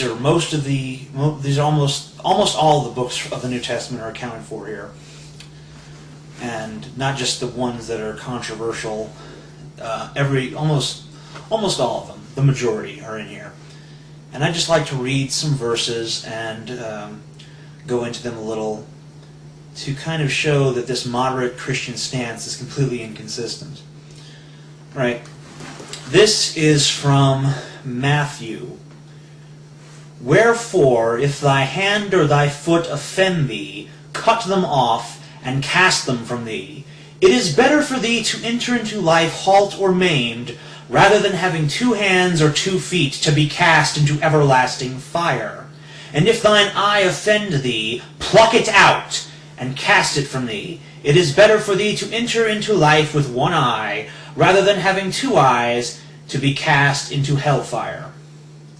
these are almost all the books of the New Testament are accounted for here, and not just the ones that are controversial. Almost all of them, the majority, are in here. And I just like to read some verses and go into them a little to kind of show that this moderate Christian stance is completely inconsistent. Right. This is from Matthew. Wherefore, if thy hand or thy foot offend thee, cut them off, and cast them from thee. It is better for thee to enter into life halt or maimed, rather than having 2 hands or 2 feet to be cast into everlasting fire. And if thine eye offend thee, pluck it out, and cast it from thee. It is better for thee to enter into life with 1 eye, rather than having 2 eyes to be cast into hellfire.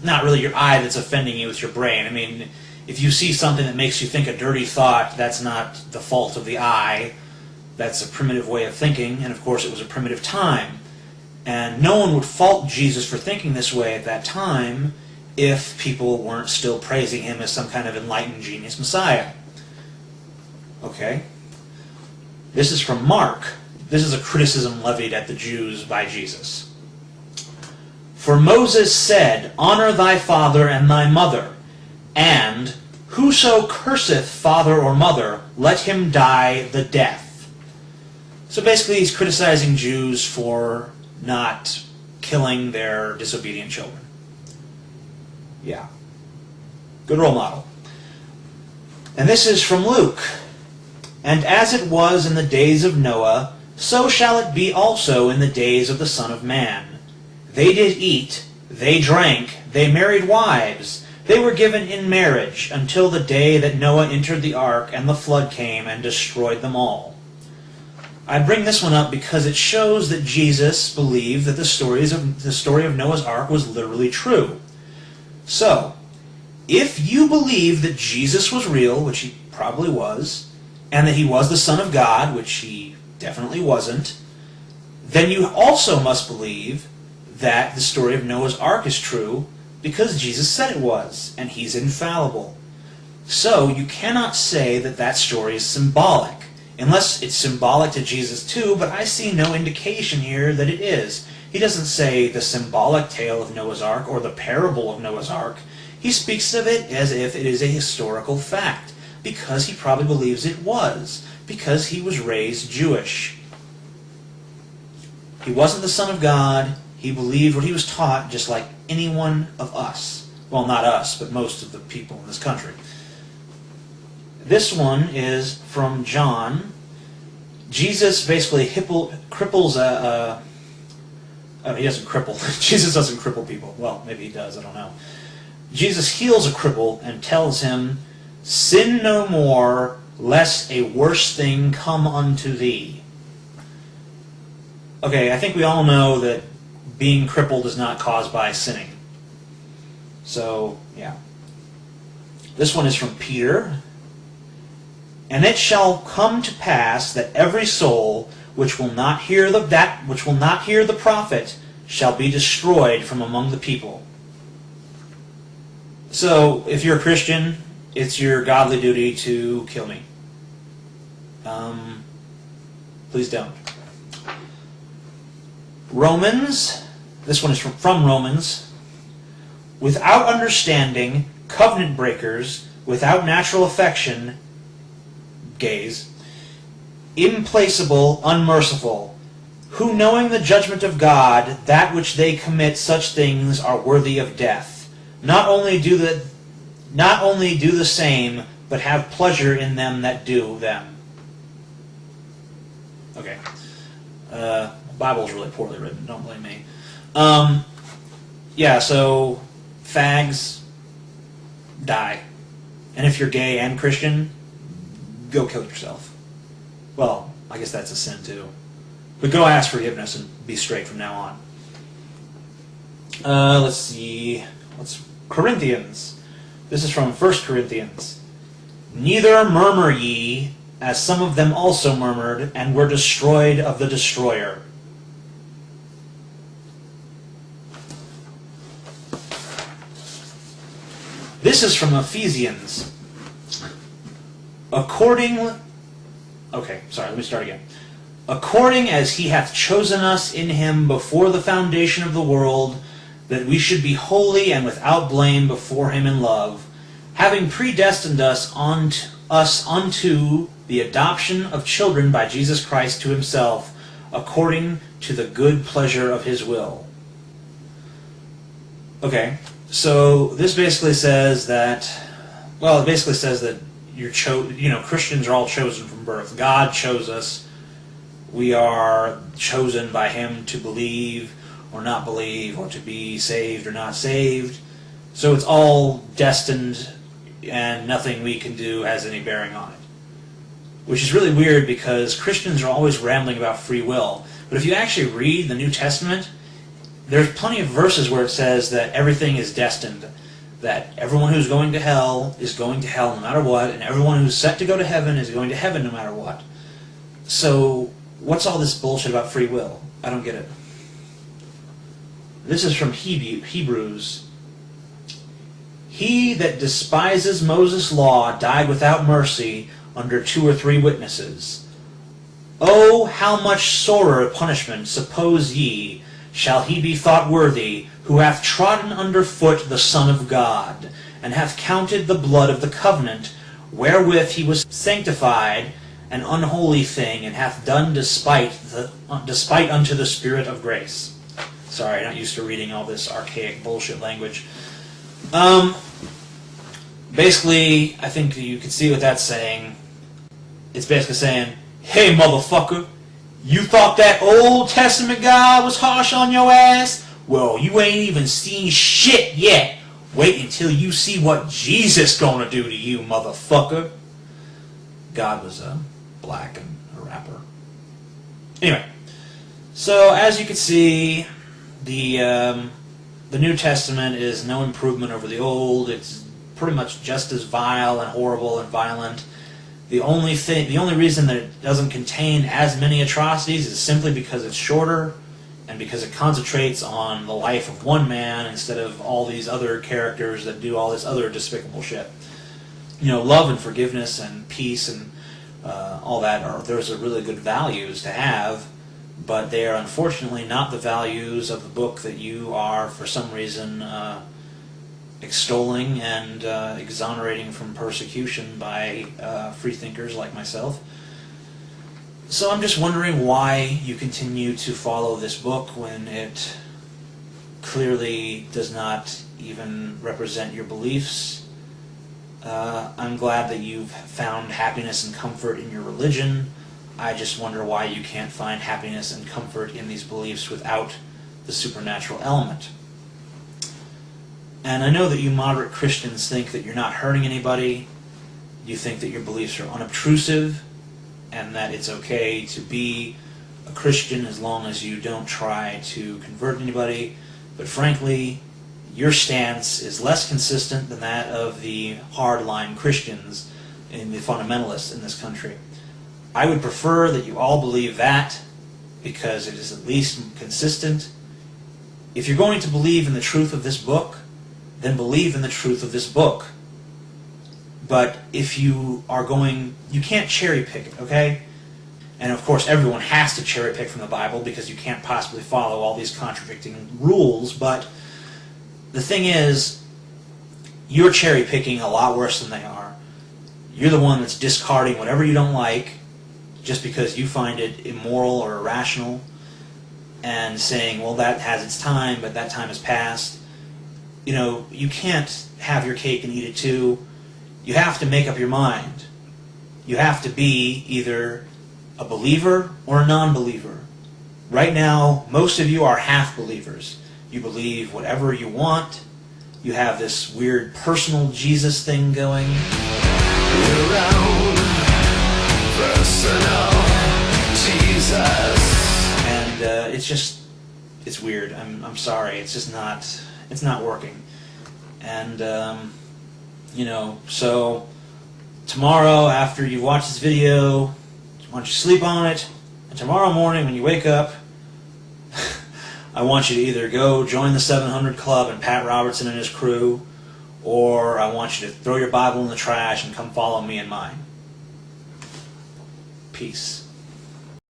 Not really your eye that's offending you, it's your brain. I mean, if you see something that makes you think a dirty thought, that's not the fault of the eye. That's a primitive way of thinking, and of course it was a primitive time. And no one would fault Jesus for thinking this way at that time if people weren't still praising him as some kind of enlightened genius Messiah. Okay? This is from Mark. This is a criticism levied at the Jews by Jesus. For Moses said, Honor thy father and thy mother, and whoso curseth father or mother, let him die the death. So basically he's criticizing Jews for not killing their disobedient children. Yeah. Good role model. And this is from Luke. And as it was in the days of Noah, so shall it be also in the days of the Son of Man. They did eat, they drank, they married wives, they were given in marriage, until the day that Noah entered the ark, and the flood came and destroyed them all. I bring this one up because it shows that Jesus believed that the story of Noah's ark was literally true. So, if you believe that Jesus was real, which he probably was, and that he was the Son of God, which he definitely wasn't, then you also must believe that the story of Noah's ark is true because Jesus said it was, and he's infallible. So you cannot say that that story is symbolic, unless it's symbolic to Jesus too, but I see no indication here that it is. He doesn't say the symbolic tale of Noah's ark or the parable of Noah's ark. He speaks of it as if it is a historical fact, because he probably believes it was, because he was raised Jewish. He wasn't the Son of God. He believed what he was taught, just like any one of us. Well, not us, but most of the people in this country. This one is from John. Jesus basically cripples he doesn't cripple. Jesus doesn't cripple people. Well, maybe he does, I don't know. Jesus heals a cripple and tells him, Sin no more, lest a worse thing come unto thee. Okay, I think we all know that being crippled is not caused by sinning. So, yeah. This one is from Peter. And it shall come to pass that every soul which will not hear the prophet shall be destroyed from among the people. So, if you're a Christian, it's your godly duty to kill me. Please don't. Romans, this one is from Romans. Without understanding, covenant breakers, without natural affection, gays, implacable, unmerciful, who knowing the judgment of God, that which they commit such things are worthy of death, not only do the same, but have pleasure in them that do them. Okay. The Bible's really poorly written, don't blame me. Yeah, so fags, die. And if you're gay and Christian, go kill yourself. Well, I guess that's a sin too. But go ask forgiveness and be straight from now on. Let's see. Corinthians. This is from 1 Corinthians. Neither murmur ye, as some of them also murmured, and were destroyed of the destroyer. This is from Ephesians. According as he hath chosen us in him before the foundation of the world, that we should be holy and without blame before him in love, having predestined us unto the adoption of children by Jesus Christ to himself, according to the good pleasure of his will. Okay, so this basically says that, Christians are all chosen from birth. God chose us. We are chosen by him to believe or not believe, or to be saved or not saved. So it's all destined, and nothing we can do has any bearing on it. Which is really weird, because Christians are always rambling about free will. But if you actually read the New Testament, there's plenty of verses where it says that everything is destined. That everyone who's going to hell is going to hell no matter what, and everyone who's set to go to heaven is going to heaven no matter what. So, what's all this bullshit about free will? I don't get it. This is from Hebrews. He that despises Moses' law died without mercy under 2 or 3 witnesses. Oh, how much sorer punishment, suppose ye, shall he be thought worthy, who hath trodden under foot the Son of God, and hath counted the blood of the covenant, wherewith he was sanctified, an unholy thing, and hath done despite unto the Spirit of grace. Sorry, not used to reading all this archaic bullshit language. Basically, I think you can see what that's saying. It's basically saying, hey, motherfucker, you thought that Old Testament guy was harsh on your ass? Well, you ain't even seen shit yet. Wait until you see what Jesus gonna do to you, motherfucker. God was black and a rapper. Anyway, so as you can see, the New Testament is no improvement over the Old. It's pretty much just as vile and horrible and violent. The only reason that it doesn't contain as many atrocities is simply because it's shorter, and because it concentrates on the life of one man instead of all these other characters that do all this other despicable shit. Love and forgiveness and peace and all that those are really good values to have, but they are unfortunately not the values of the book that you are, for some reason, extolling and exonerating from persecution by freethinkers like myself. So I'm just wondering why you continue to follow this book when it clearly does not even represent your beliefs. I'm glad that you've found happiness and comfort in your religion. I just wonder why you can't find happiness and comfort in these beliefs without the supernatural element. And I know that you moderate Christians think that you're not hurting anybody. You think that your beliefs are unobtrusive, and that it's okay to be a Christian as long as you don't try to convert anybody. But frankly, your stance is less consistent than that of the hardline Christians and the fundamentalists in this country. I would prefer that you all believe that, because it is at least consistent. If you're going to believe in the truth of this book, then believe in the truth of this book. But if you are you can't cherry pick it, okay? And of course everyone has to cherry pick from the Bible, because you can't possibly follow all these contradicting rules. But the thing is, you're cherry picking a lot worse than they are. You're the one that's discarding whatever you don't like just because you find it immoral or irrational, and saying, well, that has its time, but that time has passed. You can't have your cake and eat it too. You have to make up your mind. You have to be either a believer or a non-believer. Right now, most of you are half-believers. You believe whatever you want. You have this weird personal Jesus thing going. Your own personal Jesus. And it's weird. I'm sorry. It's just not. It's not working. And so tomorrow, after you watch this video, why don't you sleep on it, and tomorrow morning when you wake up, I want you to either go join the 700 Club and Pat Robertson and his crew, or I want you to throw your Bible in the trash and come follow me and mine. Peace.